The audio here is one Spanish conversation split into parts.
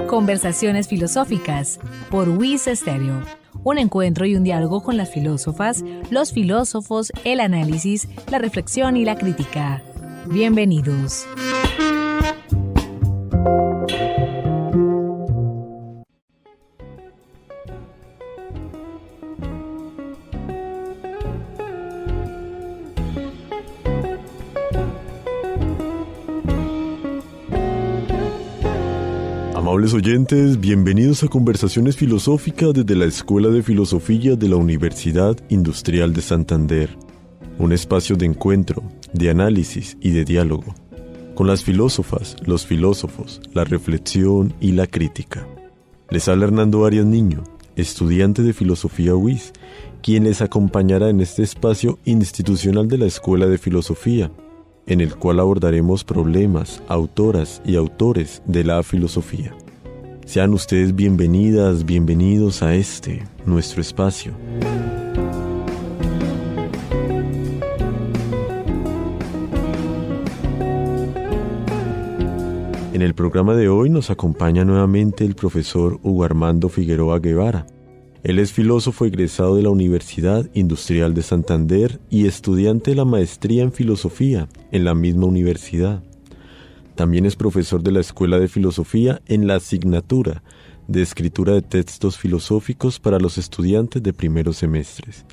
Conversaciones filosóficas por WIS Estéreo. Un encuentro y un diálogo con las filósofas, los filósofos, el análisis, la reflexión y la crítica. Bienvenidos. Amables oyentes, bienvenidos a Conversaciones Filosóficas desde la Escuela de Filosofía de la Universidad Industrial de Santander. Un espacio de encuentro, de análisis y de diálogo, con las filósofas, los filósofos, la reflexión y la crítica. Les habla Hernando Arias Niño, estudiante de Filosofía WIS, quien les acompañará en este espacio institucional de la Escuela de Filosofía, en el cual abordaremos problemas, autoras y autores de la filosofía. Sean ustedes bienvenidas, bienvenidos a nuestro espacio. En el programa de hoy nos acompaña nuevamente el profesor Hugo Armando Figueroa Guevara. Él es filósofo egresado de la Universidad Industrial de Santander y estudiante de la maestría en filosofía en la misma universidad. También es profesor de la Escuela de Filosofía en la asignatura de escritura de textos filosóficos para los estudiantes de primeros semestres.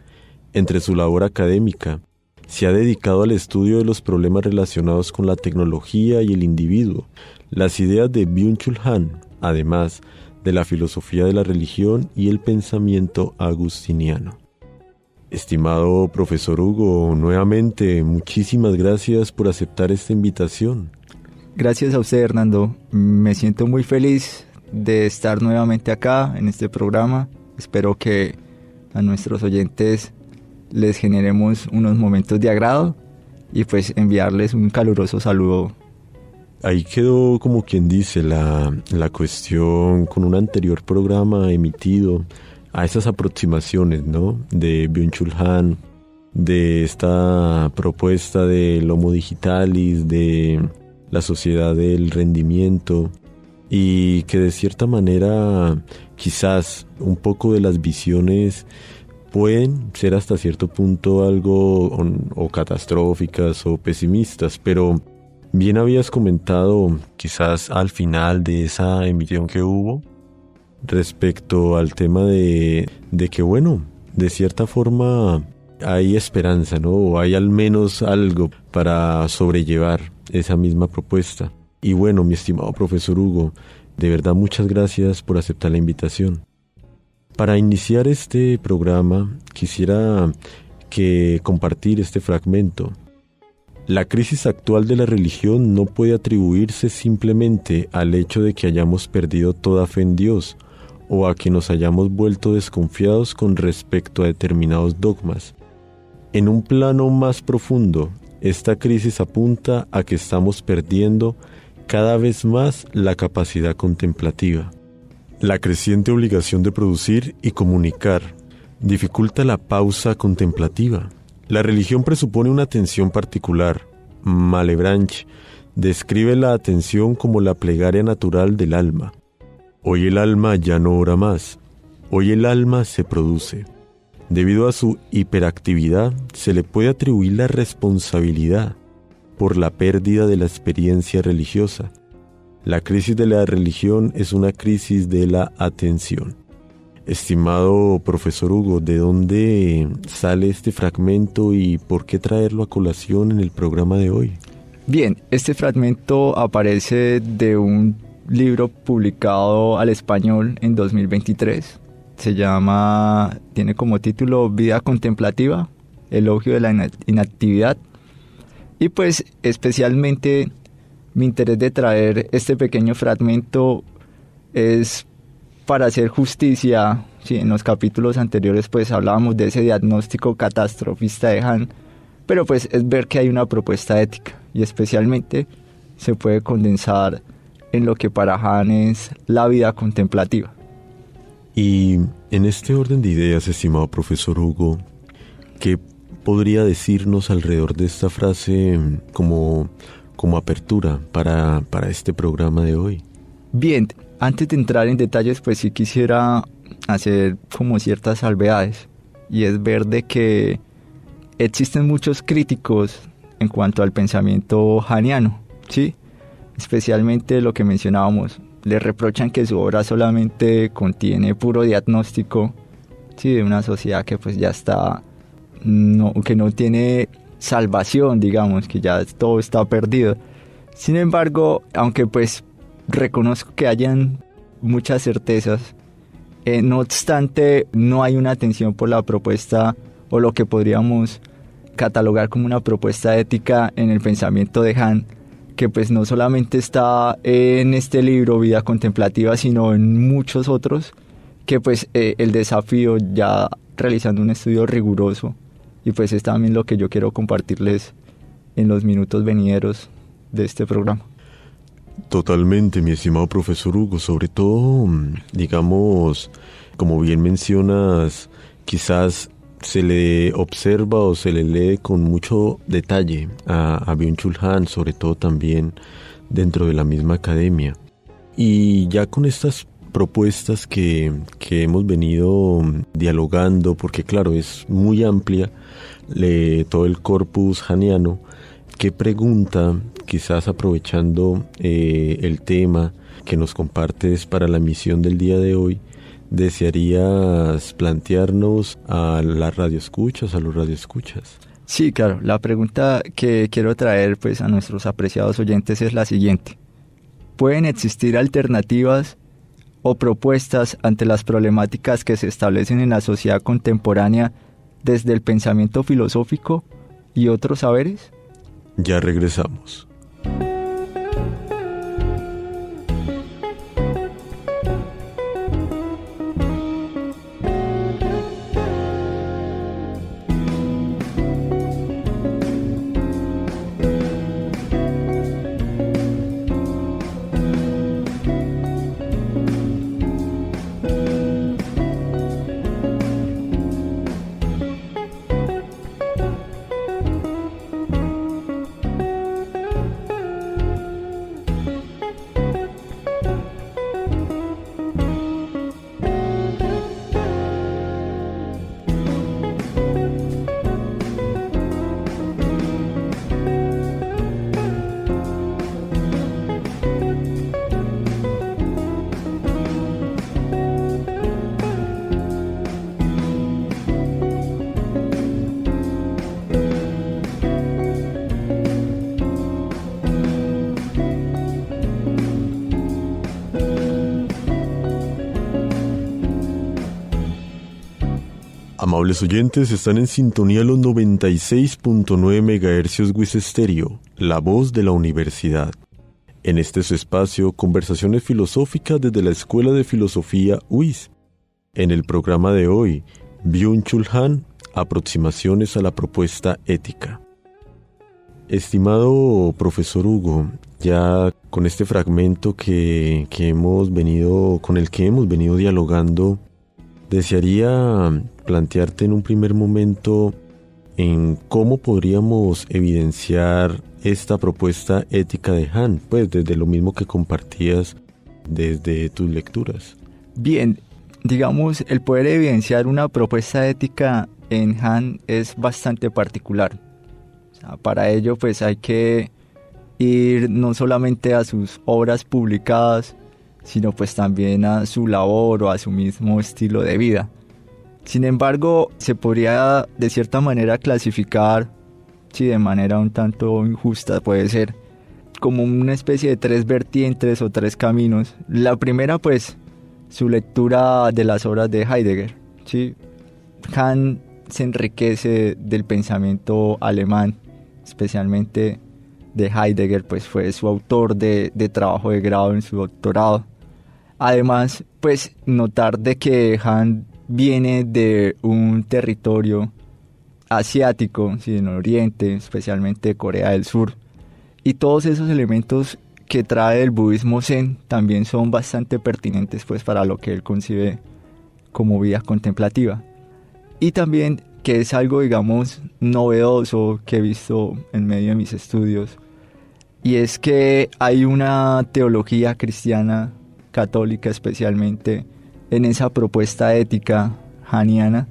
Entre su labor académica, se ha dedicado al estudio de los problemas relacionados con la tecnología y el individuo, las ideas de Byung-Chul Han, además de la filosofía de la religión y el pensamiento agustiniano. Estimado profesor Hugo, nuevamente muchísimas gracias por aceptar esta invitación. Gracias a usted, Hernando. Me siento muy feliz de estar nuevamente acá en este programa. Espero que a nuestros oyentes les generemos unos momentos de agrado y pues enviarles un caluroso saludo. Ahí quedó, como quien dice, la cuestión con un anterior programa emitido a esas aproximaciones, ¿no? De Byung-Chul Han, de esta propuesta del Homo Digitalis, de la sociedad del rendimiento, y que de cierta manera quizás un poco de las visiones pueden ser hasta cierto punto algo o catastróficas o pesimistas, pero bien habías comentado quizás al final de esa emisión que hubo respecto al tema de que bueno, de cierta forma hay esperanza, ¿no? O hay al menos algo para sobrellevar esa misma propuesta. Y bueno, mi estimado profesor Hugo, de verdad muchas gracias por aceptar la invitación. Para iniciar este programa quisiera compartir este fragmento. La crisis actual de la religión no puede atribuirse simplemente al hecho de que hayamos perdido toda fe en Dios o a que nos hayamos vuelto desconfiados con respecto a determinados dogmas. En un plano más profundo, esta crisis apunta a que estamos perdiendo cada vez más la capacidad contemplativa. La creciente obligación de producir y comunicar dificulta la pausa contemplativa. La religión presupone una atención particular. Malebranche describe la atención como la plegaria natural del alma. Hoy el alma ya no ora más. Hoy el alma se produce. Debido a su hiperactividad, se le puede atribuir la responsabilidad por la pérdida de la experiencia religiosa. La crisis de la religión es una crisis de la atención. Estimado profesor Hugo, ¿de dónde sale este fragmento y por qué traerlo a colación en el programa de hoy? Bien, este fragmento aparece de un libro publicado al español en 2023. Tiene como título Vida Contemplativa, Elogio de la Inactividad. Y pues especialmente mi interés de traer este pequeño fragmento es para hacer justicia. Sí, en los capítulos anteriores pues hablábamos de ese diagnóstico catastrofista de Han, pero pues es ver que hay una propuesta ética y especialmente se puede condensar en lo que para Han es la vida contemplativa. Y en este orden de ideas, estimado profesor Hugo, ¿qué podría decirnos alrededor de esta frase como como apertura para este programa de hoy. Bien, antes de entrar en detalles, pues sí quisiera hacer como ciertas salvedades, y es ver de que existen muchos críticos en cuanto al pensamiento haniano, ¿sí? Especialmente lo que mencionábamos, le reprochan que su obra solamente contiene puro diagnóstico, ¿sí? De una sociedad que pues ya está, que no tiene salvación, digamos, que ya todo está perdido. Sin embargo, aunque pues reconozco que hayan muchas certezas, no obstante, no hay una atención por la propuesta o lo que podríamos catalogar como una propuesta ética en el pensamiento de Han, que pues no solamente está en este libro Vida Contemplativa, sino en muchos otros, que pues el desafío ya realizando un estudio riguroso, y pues es también lo que yo quiero compartirles en los minutos venideros de este programa. Totalmente, mi estimado profesor Hugo, sobre todo, digamos, como bien mencionas, quizás se le observa o se le lee con mucho detalle a Byung-Chul Han, sobre todo también dentro de la misma academia. Y ya con estas propuestas que hemos venido dialogando, porque claro, es muy amplia todo el corpus haniano, ¿qué pregunta, quizás aprovechando el tema que nos compartes para la misión del día de hoy, desearías plantearnos a las radioescuchas, a los radioescuchas? Sí, claro, la pregunta que quiero traer pues a nuestros apreciados oyentes es la siguiente: ¿pueden existir alternativas o propuestas ante las problemáticas que se establecen en la sociedad contemporánea desde el pensamiento filosófico y otros saberes? Ya regresamos. Amables oyentes, están en sintonía los 96.9 MHz WIS Estéreo, la voz de la universidad. En este su espacio, conversaciones filosóficas desde la Escuela de Filosofía WIS. En el programa de hoy, Byung-Chul Han, aproximaciones a la propuesta ética. Estimado profesor Hugo, ya con este fragmento con el que hemos venido dialogando, desearía plantearte en un primer momento en cómo podríamos evidenciar esta propuesta ética de Han, pues desde lo mismo que compartías desde tus lecturas. Bien, digamos, el poder evidenciar una propuesta ética en Han es bastante particular. O sea, para ello pues hay que ir no solamente a sus obras publicadas, sino pues también a su labor o a su mismo estilo de vida. Sin embargo, se podría de cierta manera clasificar, si de manera un tanto injusta puede ser, como una especie de 3 vertientes o 3 caminos. La primera pues, su lectura de las obras de Heidegger, ¿sí? Han se enriquece del pensamiento alemán, especialmente de Heidegger, pues fue su autor de trabajo de grado en su doctorado. Además, pues notar de que Han viene de un territorio asiático, ¿sí? En Oriente, especialmente Corea del Sur, y todos esos elementos que trae el budismo zen también son bastante pertinentes pues para lo que él concibe como vida contemplativa. Y también que es algo, digamos, novedoso que he visto en medio de mis estudios, y es que hay una teología cristiana, católica especialmente, en esa propuesta ética haniana.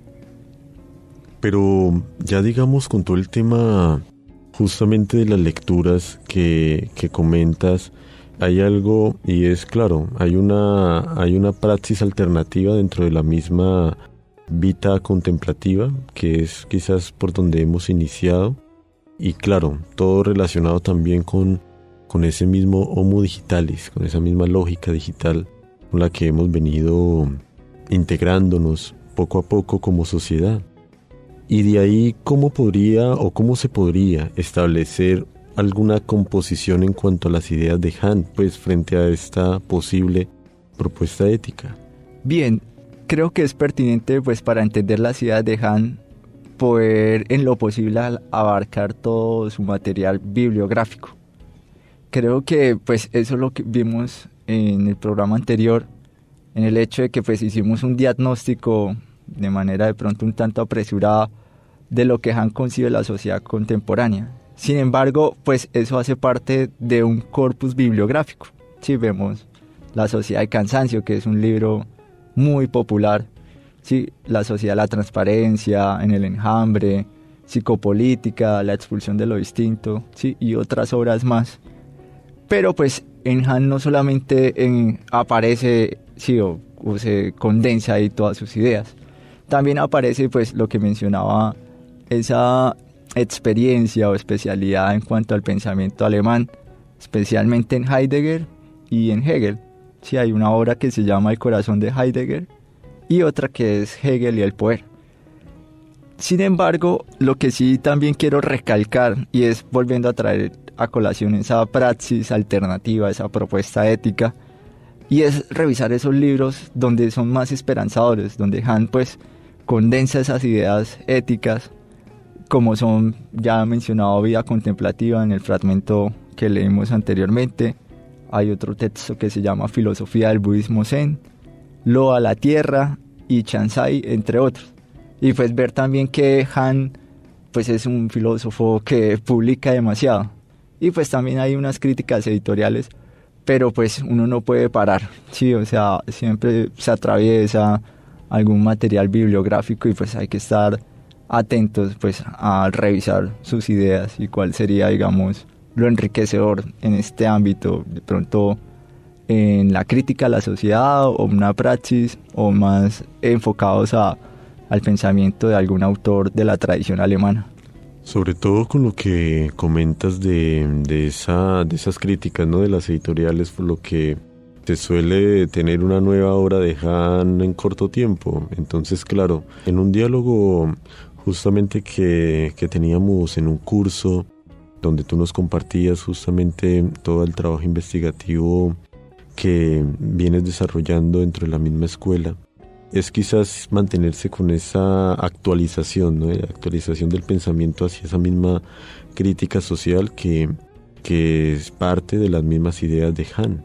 Pero ya digamos con todo el tema justamente de las lecturas que comentas, hay algo, y es claro, hay una praxis alternativa dentro de la misma vita contemplativa, que es quizás por donde hemos iniciado, y claro, todo relacionado también con ese mismo homo digitalis, con esa misma lógica digital con la que hemos venido integrándonos poco a poco como sociedad. Y de ahí, ¿cómo se podría establecer alguna composición en cuanto a las ideas de Han, pues frente a esta posible propuesta ética? Bien, creo que es pertinente, pues, para entender las ideas de Han, poder en lo posible abarcar todo su material bibliográfico. Creo que, pues, eso es lo que vimos en el programa anterior, en el hecho de que, pues, hicimos un diagnóstico de manera de pronto un tanto apresurada de lo que Han concibe la sociedad contemporánea. Sin embargo, pues eso hace parte de un corpus bibliográfico. Si vemos La sociedad del cansancio, que es un libro muy popular, sí, La sociedad de la transparencia, En el enjambre, Psicopolítica, La expulsión de lo distinto, sí, y otras obras más. Pero pues en Han no solamente aparece, sí, o se condensa ahí todas sus ideas. También aparece pues lo que mencionaba, esa experiencia o especialidad en cuanto al pensamiento alemán, especialmente en Heidegger y en Hegel. Sí, hay una obra que se llama El corazón de Heidegger y otra que es Hegel y el poder. Sin embargo, lo que sí también quiero recalcar, y es volviendo a traer a colación esa praxis alternativa, esa propuesta ética, y es revisar esos libros donde son más esperanzadores, donde Han pues condensa esas ideas éticas, como son, ya mencionado, Vida contemplativa en el fragmento que leímos anteriormente. Hay otro texto que se llama Filosofía del budismo zen, Lo a la tierra y Chansai, entre otros. Y pues ver también que Han pues es un filósofo que publica demasiado. Y pues también hay unas críticas editoriales, pero pues uno no puede parar, sí, o sea, siempre se atraviesa algún material bibliográfico y pues hay que estar atentos pues a revisar sus ideas y cuál sería, digamos, lo enriquecedor en este ámbito, de pronto en la crítica a la sociedad o una praxis, o más enfocados al pensamiento de algún autor de la tradición alemana. Sobre todo con lo que comentas de esas críticas, ¿no?, de las editoriales, por lo que se suele tener una nueva obra de Han en corto tiempo. Entonces, claro, en un diálogo justamente que teníamos en un curso donde tú nos compartías justamente todo el trabajo investigativo que vienes desarrollando dentro de la misma escuela, es quizás mantenerse con esa actualización, ¿no?, actualización del pensamiento hacia esa misma crítica social que es parte de las mismas ideas de Han.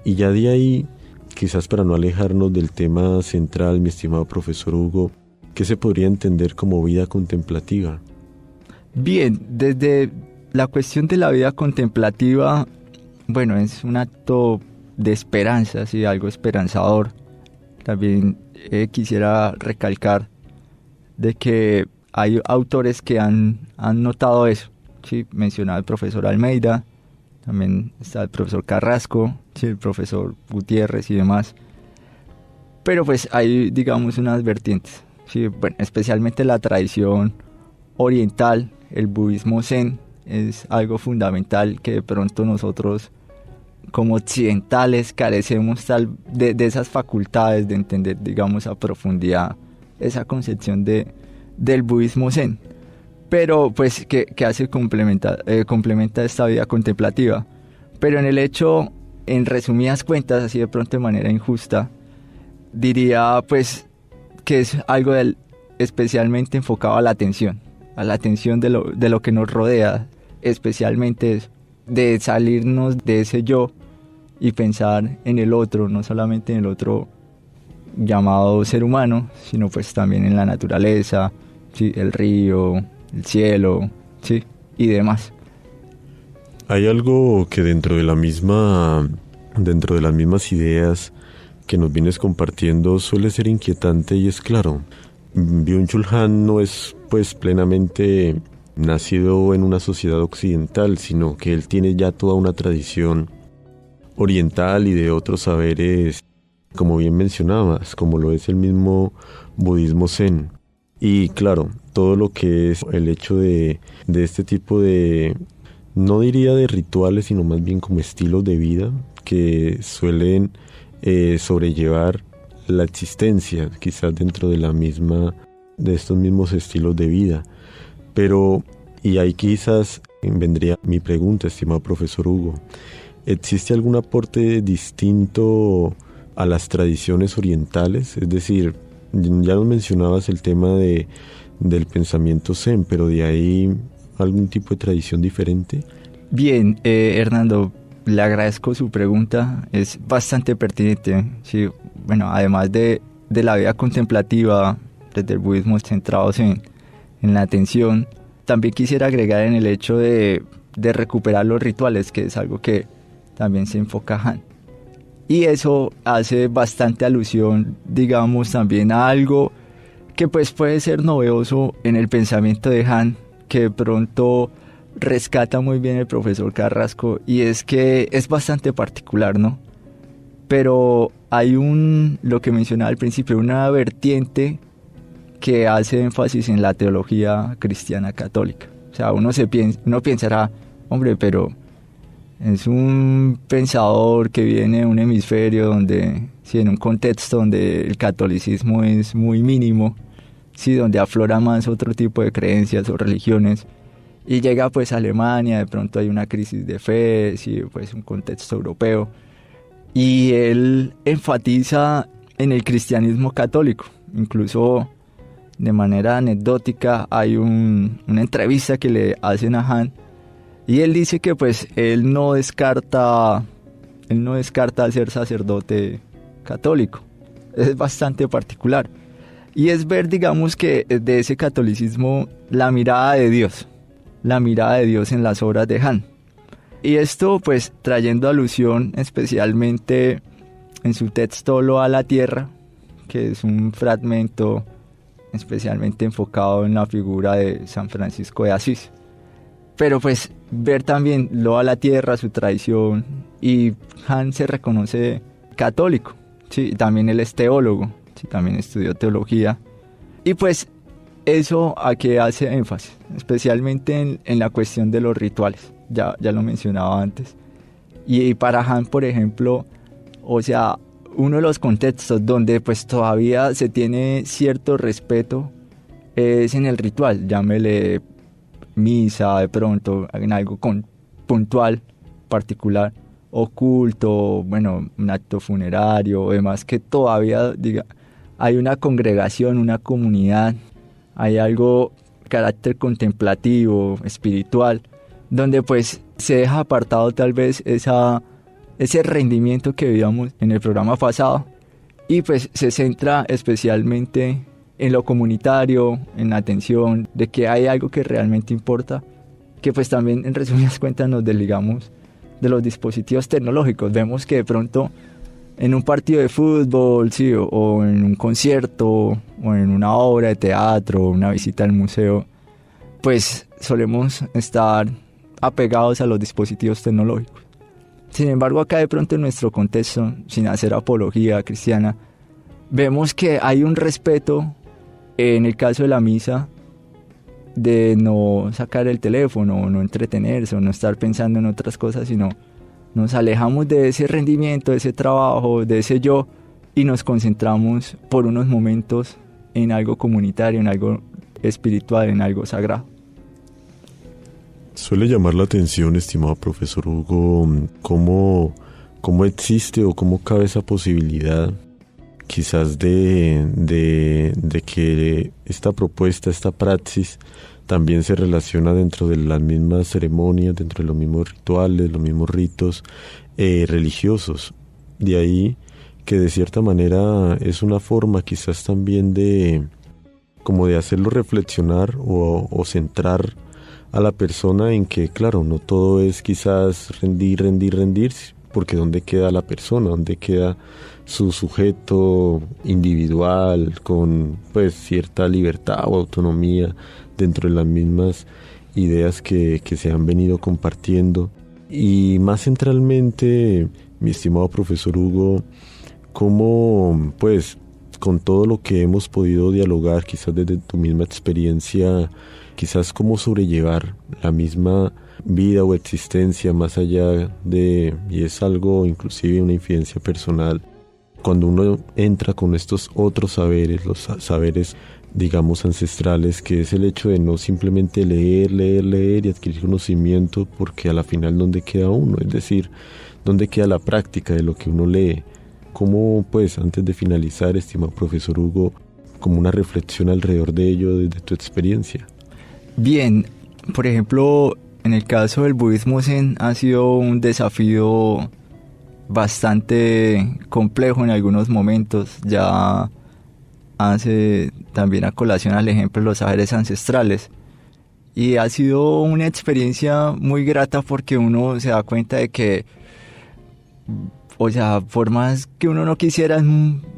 Y ya de ahí, quizás para no alejarnos del tema central, mi estimado profesor Hugo, ¿qué se podría entender como vida contemplativa? Bien, desde la cuestión de la vida contemplativa, bueno, es un acto de esperanza, sí, algo esperanzador. También quisiera recalcar de que hay autores que han notado eso, ¿sí? Mencionaba el profesor Almeida, también está el profesor Carrasco, ¿sí?, el profesor Gutiérrez y demás. Pero pues hay, digamos, unas vertientes, ¿sí? Bueno, especialmente la tradición oriental, el budismo zen, es algo fundamental que de pronto nosotros como occidentales carecemos de esas facultades de entender, digamos, a profundidad esa concepción del budismo zen, pero pues que hace complementa esta vida contemplativa. Pero en el hecho, en resumidas cuentas, así de pronto de manera injusta, diría pues que es algo especialmente enfocado a la atención de lo que nos rodea, especialmente de salirnos de ese yo y pensar en el otro, no solamente en el otro llamado ser humano, sino pues también en la naturaleza, ¿sí?, el río, el cielo, ¿sí?, y demás. Hay algo que dentro de las mismas ideas que nos vienes compartiendo suele ser inquietante, y es claro, Byung-Chul Han no es pues plenamente nacido en una sociedad occidental, sino que él tiene ya toda una tradición oriental y de otros saberes, como bien mencionabas, como lo es el mismo budismo zen. Y claro, todo lo que es el hecho de este tipo de, no diría de rituales, sino más bien como estilos de vida que suelen sobrellevar la existencia, quizás dentro de estos mismos estilos de vida. Pero, y ahí quizás vendría mi pregunta, estimado profesor Hugo, ¿existe algún aporte distinto a las tradiciones orientales? Es decir, ya nos mencionabas el tema del pensamiento zen, pero de ahí algún tipo de tradición diferente. Bien, Hernando, le agradezco su pregunta, es bastante pertinente. Sí, bueno, además de la vida contemplativa desde el budismo centrados en la atención, también quisiera agregar en el hecho de recuperar los rituales, que es algo que también se enfoca Han. Y eso hace bastante alusión, digamos, también a algo que pues puede ser novedoso en el pensamiento de Han, que de pronto rescata muy bien el profesor Carrasco, y es que es bastante particular, ¿no? Pero hay lo que mencionaba al principio, una vertiente que hace énfasis en la teología cristiana católica. O sea, uno pensará, hombre, pero es un pensador que viene de un hemisferio donde, sí, en un contexto donde el catolicismo es muy mínimo, sí, donde aflora más otro tipo de creencias o religiones, y llega pues a Alemania, de pronto hay una crisis de fe, sí, pues un contexto europeo, y él enfatiza en el cristianismo católico. Incluso de manera anecdótica hay una entrevista que le hacen a Han, y él dice que pues él no descarta ser sacerdote católico. Es bastante particular, y es ver, digamos, que de ese catolicismo la mirada de Dios en las obras de Han. Y esto pues trayendo alusión especialmente en su texto Lo a la Tierra, que es un fragmento especialmente enfocado en la figura de San Francisco de Asís. Pero pues ver también Lo a la Tierra, su tradición, y Han se reconoce católico, sí, también él es teólogo, sí, también estudió teología, y pues eso a qué hace énfasis, especialmente en la cuestión de los rituales, ya lo mencionaba antes. Y para Han, por ejemplo, o sea, uno de los contextos donde pues todavía se tiene cierto respeto es en el ritual, llámele misa, de pronto en algo puntual, particular, oculto, bueno, un acto funerario o demás, que todavía hay una congregación, una comunidad, hay algo carácter contemplativo, espiritual, donde pues se deja apartado tal vez ese rendimiento que veíamos en el programa pasado, y pues se centra especialmente en lo comunitario, en la atención, de que hay algo que realmente importa, que pues también en resumidas cuentas nos desligamos de los dispositivos tecnológicos. Vemos que de pronto en un partido de fútbol, sí, o en un concierto, o en una obra de teatro, una visita al museo, pues solemos estar apegados a los dispositivos tecnológicos. Sin embargo, acá de pronto en nuestro contexto, sin hacer apología cristiana, vemos que hay un respeto, en el caso de la misa, de no sacar el teléfono, o no entretenerse, o no estar pensando en otras cosas, sino nos alejamos de ese rendimiento, de ese trabajo, de ese yo, y nos concentramos por unos momentos en algo comunitario, en algo espiritual, en algo sagrado. Suele llamar la atención, estimado profesor Hugo, cómo existe o cómo cabe esa posibilidad quizás de que esta propuesta, esta praxis, también se relaciona dentro de las mismas ceremonias, dentro de los mismos rituales, los mismos ritos religiosos. De ahí que de cierta manera es una forma quizás también de hacerlo reflexionar o centrar a la persona en que, claro, no todo es quizás rendir, porque ¿dónde queda la persona? ¿Dónde queda su sujeto individual con pues cierta libertad o autonomía dentro de las mismas ideas que se han venido compartiendo? Y más centralmente, mi estimado profesor Hugo, ¿cómo pues con todo lo que hemos podido dialogar, quizás desde tu misma experiencia, quizás cómo sobrellevar la misma vida o existencia más allá de, y es algo inclusive una infidencia personal, cuando uno entra con estos otros saberes, los saberes digamos ancestrales, que es el hecho de no simplemente leer y adquirir conocimiento, porque a la final ¿dónde queda uno? Es decir, ¿dónde queda la práctica de lo que uno lee? ¿Cómo, pues, antes de finalizar, estimado profesor Hugo, como una reflexión alrededor de ello desde tu experiencia? Bien, por ejemplo, en el caso del budismo zen ha sido un desafío bastante complejo en algunos momentos. Ya hace también a colación al ejemplo de los saberes ancestrales. Y ha sido una experiencia muy grata porque uno se da cuenta de que, o sea, por más que uno no quisiera,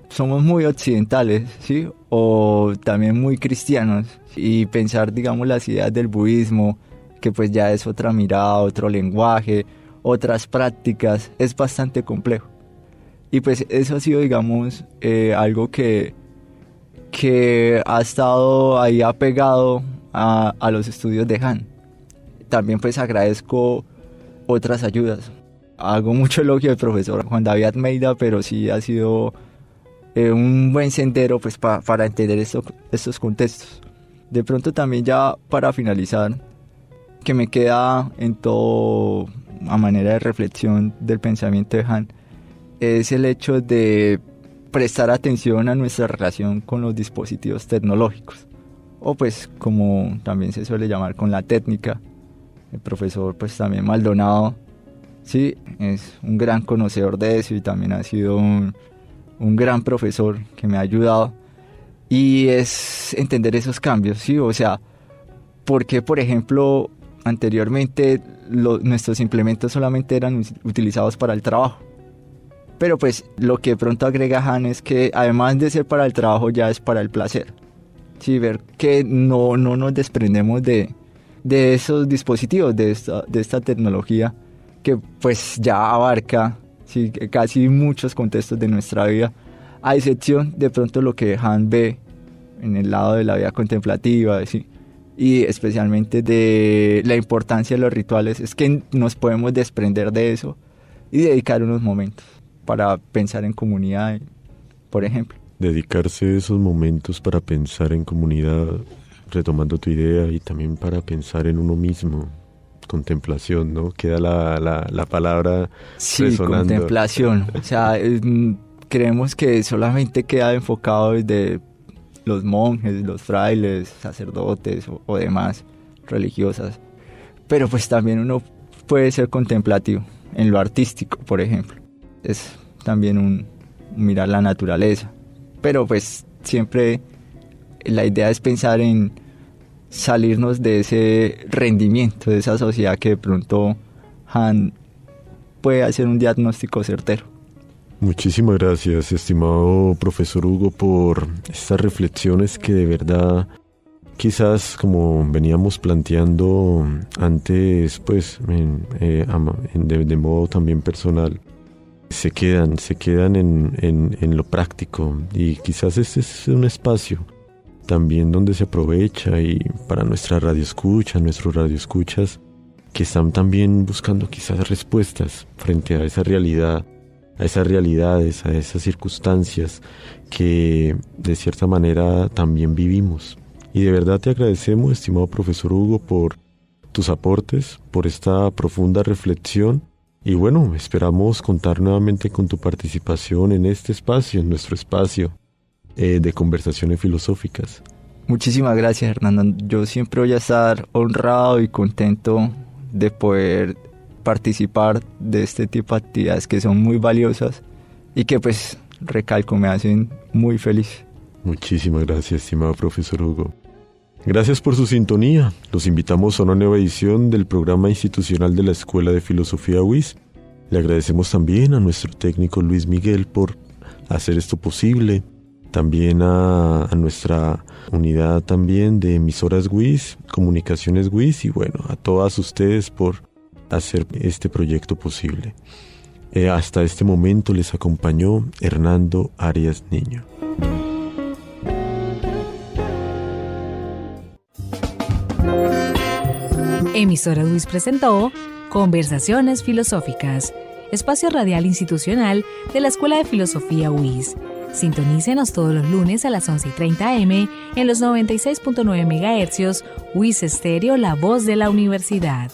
somos muy occidentales, ¿sí? O también muy cristianos. Y pensar, digamos, las ideas del budismo, que pues ya es otra mirada, otro lenguaje, otras prácticas, es bastante complejo. Y pues eso ha sido, digamos, algo que ha estado ahí apegado a los estudios de Han. También pues agradezco otras ayudas. Hago mucho elogio al profesor Juan David Almeida, pero sí ha sido un buen sendero pues para entender estos contextos. De pronto también ya para finalizar, que me queda en todo a manera de reflexión del pensamiento de Han, es el hecho de prestar atención a nuestra relación con los dispositivos tecnológicos, o pues como también se suele llamar con la técnica. El profesor pues también Maldonado, sí, es un gran conocedor de eso y también ha sido un gran profesor que me ha ayudado. Y es entender esos cambios, ¿sí? O sea, porque por ejemplo anteriormente nuestros implementos solamente eran utilizados para el trabajo. Pero pues lo que pronto agrega Han es que además de ser para el trabajo ya es para el placer. Sí, ver que no nos desprendemos de esos dispositivos, de esta tecnología que pues ya abarca, sí, casi muchos contextos de nuestra vida, a excepción de pronto lo que Han ve en el lado de la vida contemplativa, ¿sí? Y especialmente de la importancia de los rituales, es que nos podemos desprender de eso y dedicar unos momentos para pensar en comunidad, por ejemplo. Dedicarse esos momentos para pensar en comunidad, retomando tu idea, y también para pensar en uno mismo. Contemplación, ¿no? Queda la palabra resonando. Sí, contemplación. O sea, creemos que solamente queda enfocado desde los monjes, los frailes, sacerdotes o demás religiosas. Pero pues también uno puede ser contemplativo en lo artístico, por ejemplo. Es también mirar la naturaleza. Pero pues siempre la idea es pensar en salirnos de ese rendimiento, de esa sociedad que de pronto Han puede hacer un diagnóstico certero. Muchísimas gracias, estimado profesor Hugo, por estas reflexiones que de verdad, quizás como veníamos planteando antes, pues de modo también personal, se quedan en lo práctico, y quizás este es un espacio también donde se aprovecha, y para nuestros radioescuchas que están también buscando quizás respuestas frente a esa realidad, a esas realidades, a esas circunstancias que de cierta manera también vivimos. Y de verdad te agradecemos, estimado profesor Hugo, por tus aportes, por esta profunda reflexión. Y bueno, esperamos contar nuevamente con tu participación en este espacio, en nuestro espacio de conversaciones filosóficas. Muchísimas gracias, Hernando. Yo siempre voy a estar honrado y contento de poder participar de este tipo de actividades que son muy valiosas y que pues, recalco, me hacen muy feliz. Muchísimas gracias, estimado profesor Hugo. Gracias por su sintonía. Los invitamos a una nueva edición del programa institucional de la Escuela de Filosofía UIS. Le agradecemos también a nuestro técnico Luis Miguel por hacer esto posible. También a nuestra unidad también de emisoras WIS, comunicaciones WIS y bueno, a todas ustedes por hacer este proyecto posible. Hasta este momento les acompañó Hernando Arias Niño. Emisoras WIS presentó Conversaciones Filosóficas, espacio radial institucional de la Escuela de Filosofía UIS. Sintonícenos todos los lunes a las 11:30 am en los 96.9 MHz, WIS Estéreo, la voz de la universidad.